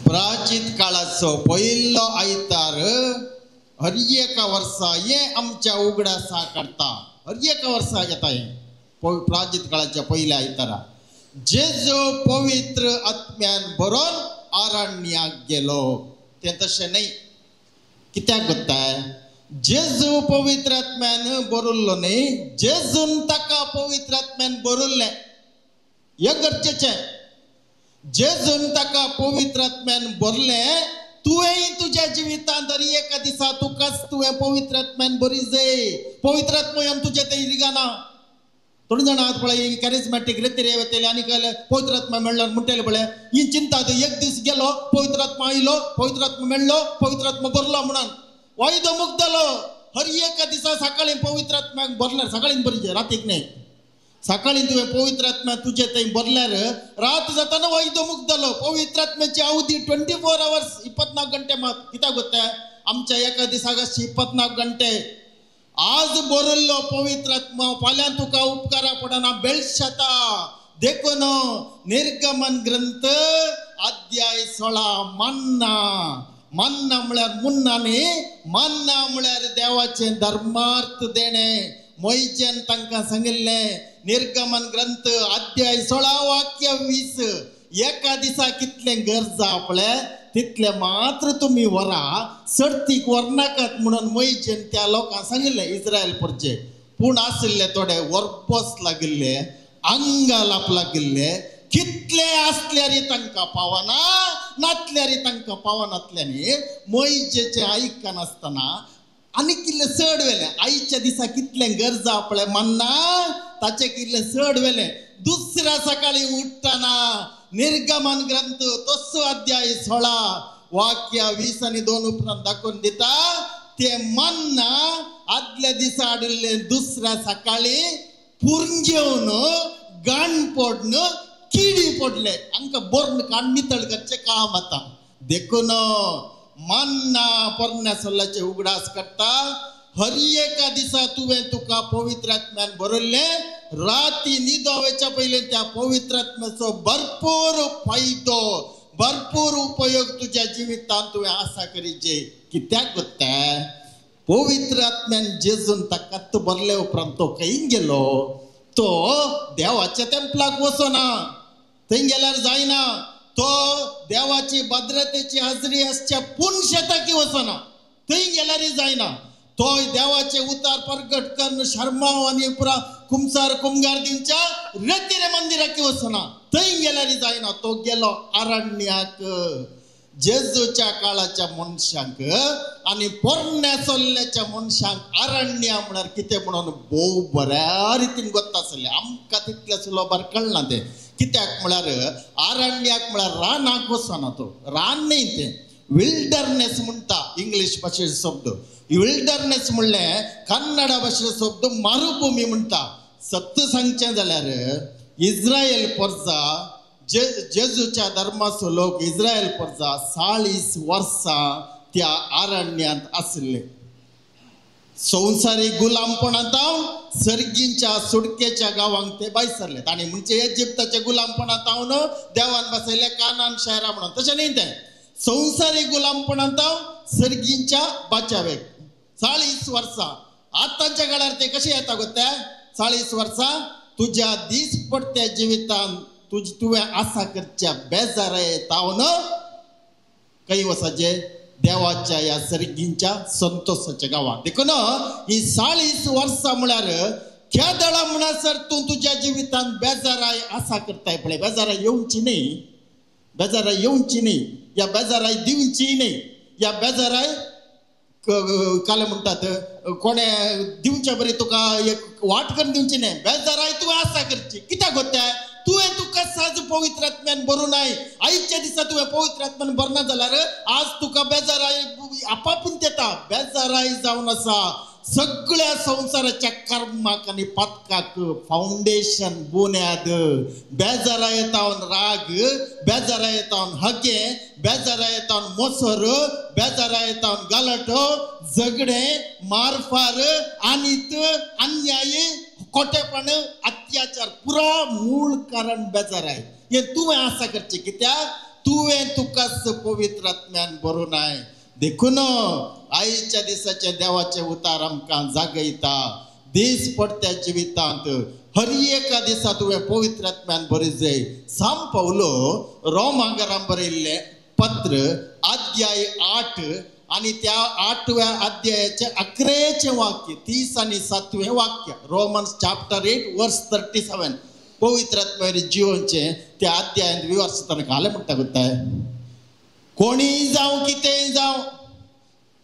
प्राचीन काळाचो पहिलो आयतार हर एका वर्सा हे आमच्या उगडासा करता हर एका वर्सा येता हे प्राचीन काळाच्या पहिल्या आयतारा जेजो पवित्र आत्म्यान बरोन आरण्याक गेलो ते तशें नाही कित्याक गोत्ताय जेजू पवित्र आत्म्यान बरयल्लो न्ही जेजून ताका पवित्र आत्म्यान बरयल्लें हे गरजेचें जेजून ताका पवित्र आत्म्यान बरयलें तुवेंय तुज्या जिवितांत तरी एका दिसा तुकाच तुवें पवित्र आत्म्यान बरी जाय पवित्र आत्म्यान तुजें तें इरिगाना थोडी जाणां आतां पळय कॅरिझमॅटीक रेतेरे वयतले आनी काय पवित्र आत्मा मेळ्ळार म्हणटले पळय ही चिंता एक दीस गेलो पवित्र आत्मा आयलो पवित्र आत्मा मेळ्ळो पवित्र आत्मा बरलो म्हणून वायदो मुक्तलो हर एका दिसा सकाळी पवित्र आत्म्याक बरल्यार सकाळीन बरी रातीक न्ही सकाळी तुवें पवित्र आत्मा तुजें थंय बरल्यार रात जाताना वायदो मुक्तलो पवित्र आत्म्याची अवधी 24 hours 24 घंटे मात कित्याक गोत्ता आमच्या एका दिसाक 24 घंटे आज बरयल्लो पवित्र आत्मा फाल्यां तुका उपकारा पडना बेळशेता देखून निर्गमन ग्रंथ अध्याय 16 मन्ना मन्ना म्हळ्यार मुन्ना न्ही मन्ना म्हळ्यार देवाचें धर्मार्थ देणे मोइजेन तांकां सांगिल्लें निर्गमन ग्रंथ अध्याय 16 वाक्य 20 एका दिसा कितलें गरजा पळय तितले मात्र तुम्ही वरा सर्तीक वरनाकात म्हणून मोइजेन त्या लोकांक सांगिल्लें इस्रायल परचे पूण आसले थोडे वरपस लागिल्ले आंगालाप लागिल्ले कितले आसल्यारी तांकां पावना नातल्यारी तांकां पावनातल्यानी मोइजेचे आयकनासतना आनी कितले चड वेले आयच्या दिसा कितले गरजा पळय मन्ना ताचे कितले चड वेले दुसऱ्या सकाळी उठताना निर्गमन ग्रंथ तसो अध्याय 16 वाक्य 20 आणि 2 उपरांत दाखोवन दिता ते मन्ना आदल्या दिसा हाडिल्ले दुसऱ्या सकाळी पुरजेवन गाण पडन किडी पडले आमकां बर्न काण नितळ करचे काम आता देखून मन्ना परण्या सोल्लाचे उगडास करता हर एका दिसा तुवें तुका पवित्र आत्म्यान बरयल्लें राती न्हिदोवच्या पयलीं त्या पवित्र आत्म्याचो भरपूर फायदो भरपूर उपयोग तुज्या जिवितांत तुवें आसा करीचे कित्याक गोत्ता पवित्र आत्म्यान जेजून ताका बरले उपरांत तो खंय गेलो तो देवाच्या टेंपलाक वचना थंय गेल्यार जायना तो देवाची भद्रतेची हाजरी आसच्या पुणशेताकी वचना थंय गेल्यारय जायना तो देवाचे उतार प्रगट करून शर्माव आनी पुरा कुमसार कुमगार दिवच्या रेतीरे मंदिराकी वचना थंय गेल्यारय जायना तो गेलो आरण्याक जेजूच्या काळाच्या मनशांक आनी पोरण्या चल्ल्याच्या मनशांक आरण्या म्हळ्यार कितें म्हणून भोव बऱ्या रितीन गोत्ता आसलें आमकां तितलें सुलभार कळना तें कित्याक म्हळ्यार आरण्याक म्हळ्यार रानाक वचना तो रान न्ही तें विल्डरनेस म्हणटा इंग्लीश भाशेचो शब्द विल्डरनेस म्हणलें कन्नड भाशेचो शब्द मारुभूमी म्हणटा सत्य सांगचें जाल्यार इस्रायल परजा जेजूच्या धर्माचो लोक इस्रायल परजा 40 वर्सां त्या आरण्यांत आसले संवसारीक गुलामपणांताव सर्गींच्या सुडकेच्या गांवांक ते भायर सरले तांणी म्हणजे इजिप्ताच्या गुलामपणांतावन देवान बसयले कानान शायरा म्हणून तशें न्ही तें संवसारीक गुलामपणांताव सर्गींच्या बाच्यावेक 40 वर्सां आतांच्या काळार ते कशें येता गोत्या 40 वर्सां तुज्या दिसपट्ट्या जिवितांत तुवें आसा करच्या बेजारा येतावन काही वसाचे देवाच्या ह्या सर्गींच्या संतोषाच्या गांवांत देखून ही 40 वर्सां म्हळ्यार खेदळा म्हणसर तूं तुज्या जिवितांत बेजाराय आसा करताय पळय बेजाराय येवची न्ही या बेजाराय दिवची न्ही या बेजाराय काले म्हणटात कोणे दिवचे बरी तुका एक वाट करून दिवची न्ही बेजाराय तुवें आसा करची कित्याक गोत्या तुवें तुका साज पवित्र आत्म्यान बरोवन आय आयच्या दिसा तुवें पवित्र आत्म्यान बरना जाल्यार आज तुका बेजाराय आपापून येता बेजाराय जावन आसा सगळ्या संवसाराच्या कर्माक आनी पथकाक फाउंडेशन बुन्याद बेजारा येतावन राग बेजारा येतावन हगे बेजारा येतावन मोसर बेजारा येतावन गलाटो झगडे मारफार आनीत अन्याय खोटेपण अत्याचार पुरा मूळ कारण बेजाराय हे तुवें आसा करचें कित्याक तुवें तुकाच पवित्र आत्म्यान भरून आय देखून आईच्या दिसाचे देवाचे उतार आमकां जागयता दीस पडत्या जिवितांत हर एका दिसा तुवें पवित्र आत्म्यान भरिजय सांब पौलो रोमांगरां बरयल्ले पत्र अध्याय 8 आणि त्या 8व्या अध्यायाचे 11वें वाक्य 30 आणि 7वें वाक्य रोमन्स चॅप्टर 8 वर्स 37 पवित्र आत्म्यारी जीवनचे त्या अध्यायात विवर्सताना काले म्हणटा गोताय कोणी जावं कितेंय जावं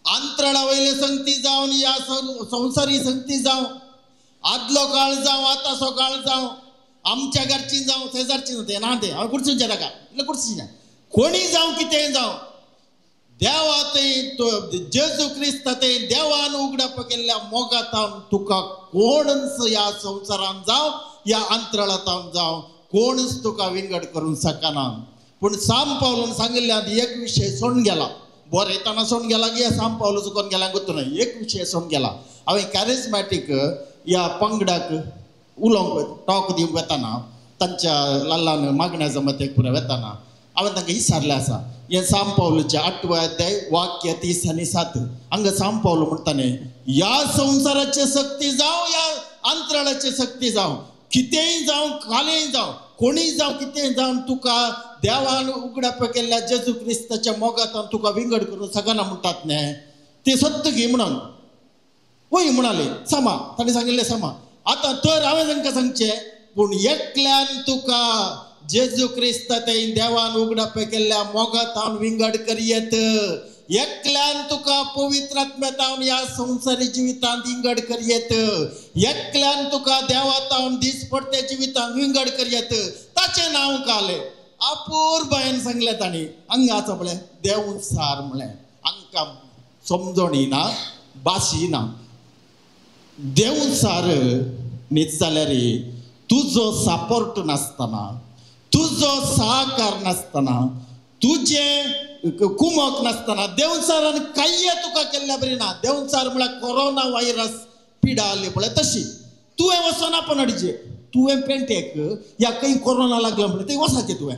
अंतराळा वयले संगती जावन या संवसारी संगती जावं आदलो काळ जावं आतांचो काळ जावं आमच्या घरची जावं शेजारची ते ना ते हांव कुर्चीच्या नाका इतलें कुर्चीच्या कोणी जावं कितेंय जावं देवा ते जेजू क्रिस्त ते देवान उगडप केल्ल्या मोगातान तुका कोणच या संवसारान जावं या अंतराळांत जावं कोणच तुका विंगड करूंक शकना पूण सांब पावलोन सांगिल्ले एक विशय सोडून गेला बरयताना सोडून गेला की सांब पावलो चुकोन गेला गुर्तू न्हय एक विशय सोडून गेला हांवें कॅरिझमॅटीक या पंगडाक उलोवंक टॉक दिवंक वेताना तांच्या ल्हान मागण्या जमतेक पुरो वेताना हांवें तांकां विचारलें आसा हें सांब पावलोचें 8वें अध्याय वाक्य 30 आणि 7 हांगा सांब पावलो म्हणटाने या संवसाराचे शक्ती जावं या अंतराळाचे शक्ती जावं कितेंय जावं कालेय जावं कोणीय जावं कितेंय जावं तुका देवान उगडप केल्ल्या जेजू क्रिस्ताच्या मोगातान तुका विंगड करूं शकना म्हणटात न्हय ते सत्य घे म्हणून वय म्हणाले समा ताणें सांगिल्लें समा आतां तर हांवें तांकां सांगचें पूण एकल्यान तुका जेजू क्रिस्त ते देवान उगडप केल्ल्या मोगातान विंगड करियेत एकल्यान तुका पवित्र आत्म्यातावन या संवसारी जिवितांत विंगड करियेत एकल्यान तुका देवातावन दीस पडते जिवितांत विंगड करियेत ताचें नांव काले अपूर्बायेन सांगलें तांणी हांगा आसा पळय देवसार म्हळें हांकां समजणी ना भाशी ना देवसार न्हीच जाल्यार तुजो सपोर्ट नासतना तुजो सहकार नासतना तुजें कुमक नासतना देवसारान कांय तुका केल्ल्या बरी ना देवसार म्हळ्यार कोरोना व्हायरस पिडा आली पळय तशी तुवें वचोन आपण हाडचे तुवें पेंटेक ह्या खंय कोरोना लागला म्हणून ते वसाचें तुवें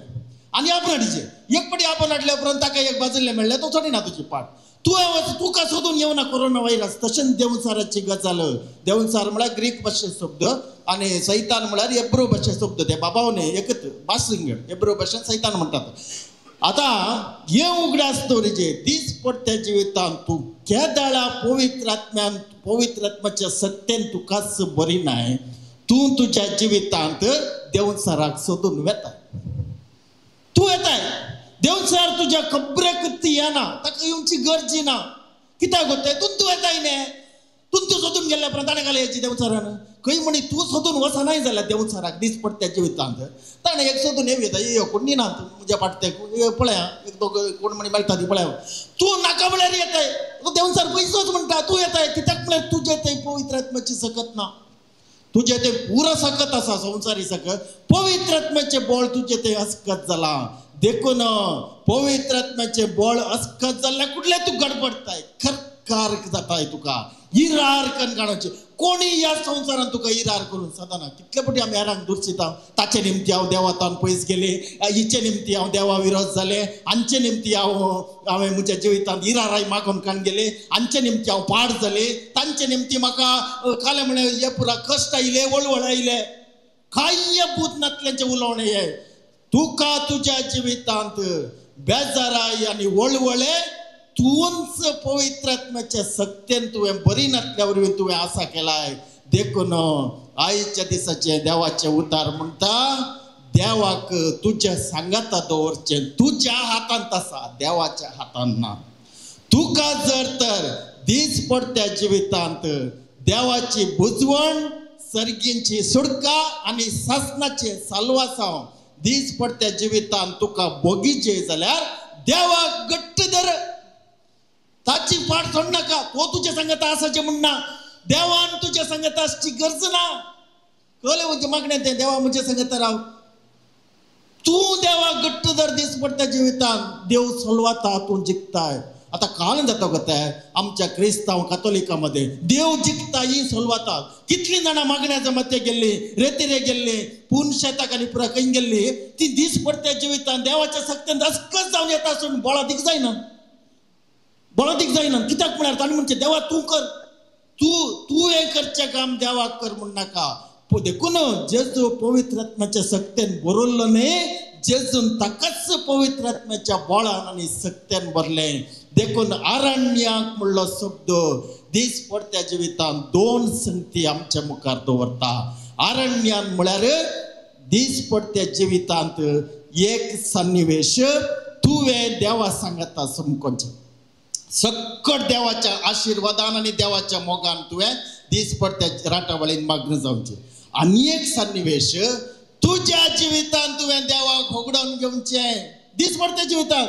आनी आपण हाडचे एक फावटी आपण हाडल्या उपरांत ताका एक बाजूल्लें मेळ्ळें तो चडिना तुजी पाट तुवें तुका सोदून येवना कोरोना व्हायरस तशेंच देवसाराची गजाल देवसार म्हळ्यार ग्रीक भाशे शब्द आनी सैतान म्हळ्यार हेब्रू भाशे शब्द ते बाबावने एकच भासिंग हेब्रू भाशेन सैतान म्हणटात आता हे उगड्या स्टोरीचे दीस पडत्या जिवितांत तूं केदाळा पवित्र आत्म्याच्या सत्यान तुकाच बरी नाय तूं तुज्या जिवितांत देवसाराक सोदून वेता तूं येताय देवसार तुज्या खबरेक येना ताका येवची गरजी ना कित्याक गोताय तूं येताय न्ही तूं सोदून गेल्ल्या उपरांत ताणें घाले याची देवसारान खंय म्हणी तूं सोदून वचनाय जाल्यार देवसाराक दीस पडत्या जिवितांत ताणें एक सोदून येता यो कोण निना म्हज्या पाटतेक पळया एक दोग कोण म्हणी मेळटा ती पळया तूं नाका म्हळ्यार येताय देवसार पयसोच म्हणटा तूं येताय कित्याक म्हळ्यार तुजें तें पवित्र आत्म्याची सकत ना तुजें तें पुरो सकत आसा संवसारी सकत पवित्र आत्म्याचें बळ तुजें तें अस्कत जालां देखून पवित्र आत्म्याचें बळ अस्कत जाल्ल्या कुठले तूं गडबडताय खरकार जाताय तुका इरार कणगाणाचे कोणी ह्या संवसारांत तुका इरार करून सदाना कितले फावटी आमी हेरांक दुरचिता ताचे निमती हांव देवातान पयस गेले हिचे निमती हांव देवा विरोध जाले हांचे निमती हांवें म्हज्या जिवितांत इराराय मागून काण गेले हांचे निमती हांव पाड जाले तांचे निमती म्हाका काले म्हणे हे पुरा कश्ट आयले वळवळ आयले काय भूतनातल्यांचे उलोवणे हे तुका तुज्या जिवितांत बेजाराय आनी वळवळे तूंच पवित्र आत्म्याच्या सत्यान तुवें बरी नासल्या वरवीं तुवें आसा केलाय देखून आयच्या दिसाचे देवाचे उतार म्हणटा देवाक तुज्या सांगाता दवरचें तुज्या हातांत आसा देवाच्या हातांत ना तुका जर तर दीस पडत्या जिवितांत देवाची बुजवण सर्गींची सुडका आनी सासणाचे साल्वासांव दीस पडत्या जिवितांत तुका बोगीचे जाल्यार देवाक घट्ट धर ताची फाट सोड नाका तो तुज्या सांगत आसाचें म्हणना देवान तुज्या सांगत आसची गरज ना कळ्ळें म्हणजे मागणें तें देवा म्हज्या सांगत राव तूं देवाक घट्ट धर दीस पडत्या जिवितांत देव सोलवाता तूं जिखताय आता काळ जाता गताय आमच्या क्रिस्तांव कातोलिकामध्ये देव जिखता ही सोलवाता कितली जाणां मागण्या जमाते गेल्ली रेतीरे गेल्ले पूर्ण शेताक आनी पुरा खंय गेल्ली ती दीस पडत्या जिवितान देवाच्या सक्त्यान दसकच जावन येता आसून बोळादीक जायना कित्याक म्हळ्यार ताणें म्हणचे देवा तूं कर तूं हें करचें काम देवाक कर म्हण नाका देखून जेजू पवित्र आत्म्याच्या सक्त्यान बरयल्लो न्ही जेजून ताकाच पवित्र आत्म्याच्या बोळान आनी सक्त्यान भरलें देखून आरण्याक म्हणलो शब्द दीस पडत्या जिवितान 2 संगती आमच्या मुखार दवरता आरण्यान म्हळ्यार दीस पडत्या जिवितांत एक सन्निवेश तुवें देवा सांगता समकोवचें सक्कट देवाच्या आशिर्वादान आनी देवाच्या मोगान तुवें दीस पडत्या राटावळीन मग्न जावचें आनी एक सन्निवेश तुज्या जिवितान तुवें देवाक होगडोवन घेवचें दीस पडत्या जिवितांत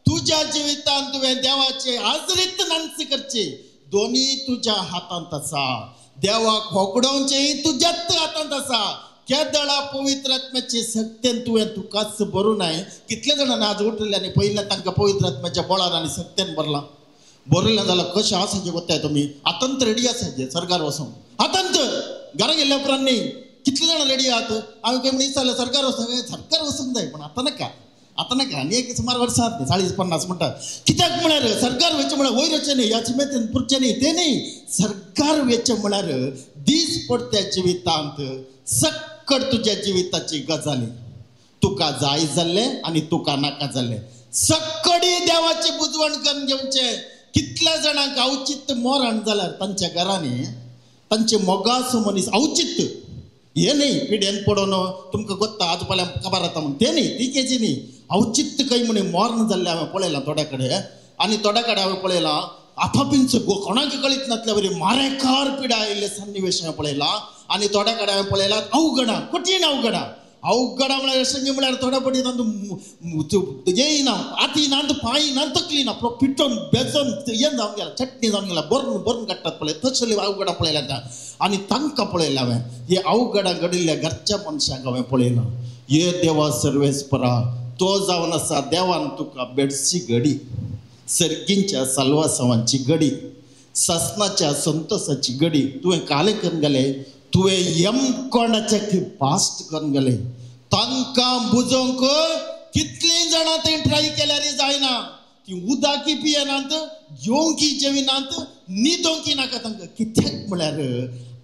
तुज्या जिवितान तुवें देवाचे हाजरीत नांच करची दोनी तुज्या हातांत आसा देवाक होगडोवचेंय तुज्याच हातांत आसा केदळा पवित्र आत्म्याचे सक्त्यान तुवें तुकाच बरोवनाय कितले जाणांनी आज उठले आनी पयले तांकां पवित्र आत्म्याच्या बोळार आनी सक्त्यान भरलां बरयलें जाल्यार कशें आसाचें कोत्ताय तुमी आतांत रेडी आसाचे सरकार वचूंक आतांत घरा गेल्ल्या उपरांत न्ही कितले जाणां रेडी आहात हांवें खंय म्हणून विचारलें सरकार वचूंक जाय पण आतां नाका आनी एक सुमार वर्सां न्ही 40-50 म्हणटा कित्याक म्हळ्यार सरकार वेचें म्हळ्यार वयर वचचें न्ही ह्या चिमेतेन पुरचें न्ही तें न्ही सरकार वेचें म्हळ्यार दीस पडत्या जिवितांत सक्कट तुज्या जिविताची गजाली तुका जाय जाल्लें आनी तुका नाका जाल्लें सक्कडी देवाचें बुजवण करून घेवचें कितल्या जाणांक औचित्य मोरण जाल्यार तांच्या घरांनी तांचे मोगासो मनीस औचित्य हे न्ही पिड्यान पडोवन तुमकां गोत्ता आज फाल्यां खबर जाता म्हण तें न्ही ती केजी न्ही औचित्य खंय म्हणून मरण जाल्लें हांवें पळयलां थोड्या कडेन आनी थोड्या कडेन हांवें पळयलां आपापींच कोणाक कळीत नासल्या बरी मारेकार पिडा आयिल्ले सन्निवेश हांवें पळयलां आनी थोड्या कडेन हांवें पळयलां अवघडां कठीण अवघडां म्हळ्यार अशें म्हळ्यार थोड्या पटी तांकां येयना हाती नांद पांय ना तकली ना पिठोवन बेजोन हें जावन गेला चटणी जावन गेला बरून काडटात पळय तसली अवघडां पळयल्या आनी तांकां पळयलां हांवें हे अवघडां घडिल्ल्या घरच्या मनशांक हांवें पळयलां हे देवा सर्वेस्परा तो जावन आसा देवान तुका बेडची घडी सर्गींच्या साल्वासांवांची घडी ससनाच्या संतोसाची घडी तुवें काले करून गेले तुवें कोणाचे पास्ट करून गेले तांकां बुजोवंक कितलीं जाणां थंय ट्राय केल्यार जायना ती उदकी पियेनात जेवंकी जेविनात न्हिदोवंकी नाका तांकां कित्याक म्हळ्यार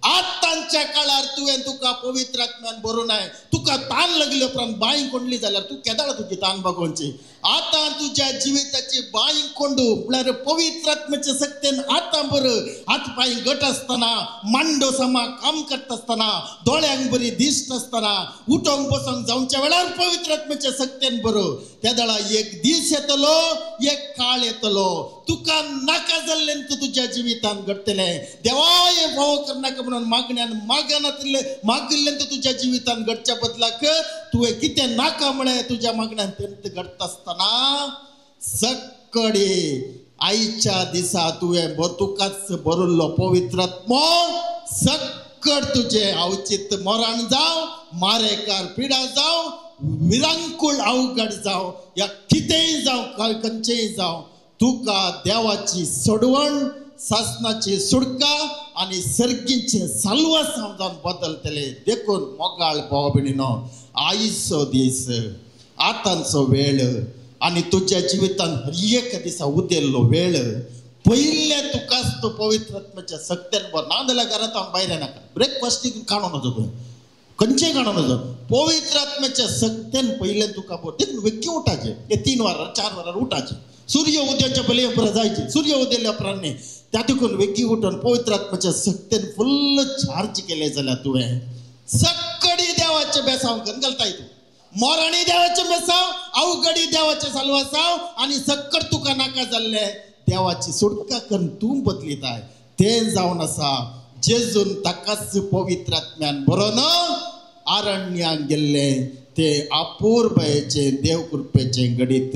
आतांच्या काळार तुका पवित्र आत्म्यान बरोवनाय तुका ताण लागले उपरांत बांय कोंडली जाल्यार तूं केदाळ तुजी ताण भोगोवची आतां तुज्या जिविताची बांय कोंडू म्हळ्यार पवित्र आत्म्याचे सक्तेन आतां बर हात पांय घट आसतना मांडो समा काम करता आसतना दोळ्यांक बरी दिश्ट आसतना उठोंक बसोंक जावच्या वेळार पवित्र आत्म्याचे सक्तेन बरो केदाळा एक दीस येतलो एक काळ येतलो तुका नाका जाल्लें तुज्या जिवितान घडटलें देवा हे फावो करनाका म्हणून मागण्यान मागिल्लें तुज्या जिवितान घडच्या बदलाक तुवें कितें नाका म्हळें तुज्या मागण्यान तें घडता आसतना सक्कडी आयच्या दिसा तुवें तुकाच बरयल्लो पवित्र आत्मो सक्कड तुजें औचित्य मरण जावं मारेकार पिडा जावं विरांकूळ अवघड जावं या कितेंय जावं खंयचेंय जावं तुका देवाची सोडवण सासनाची सुडका आनी सर्गींचे साल्वासांव जावन बदलतले देखून मोगाळ भाव भयणीनो आयचो दीस आतांचो वेळ आनी तुज्या जिवितान एक दिसा उदेल्लो वेळ पयले तुकाच तो पवित्र आत्म्याच्या सक्त्यान भर ना जाल्यार घरांत हांव भायर नाका ब्रेकफास्ट खाणो नजो तुवें खंयचेंय खाणो नजो पवित्र आत्म्याच्या सक्त्यान पयले तुका भर देखून वेग्गी उठाचे हे 3 वरां 4 वरां उठाचे सूर्य उदयाच्या पयलीं उपरांत जायचे सूर्य उदेल्या उपरांत न्ही त्या देखून वेग्गी उठोवन पवित्र आत्म्याच्या सक्त्यान फुल्ल चार्ज केले जाल्यार तुवें सक्कडी देवाचे बेसांव करून घालताय तूं मोरणी देवाचे बेसांव अवघडी देवाचे साल्वासांव आनी सक्कड तुका नाका जाल्ले देवाची सुटका करून तूं बदलिताय तें जावन आसा जेजून ताकाच पवित्र आत्म्यान बरोवन आरण्याक गेल्ले ते अपूर्वयेचे देव कृपेचे घडीत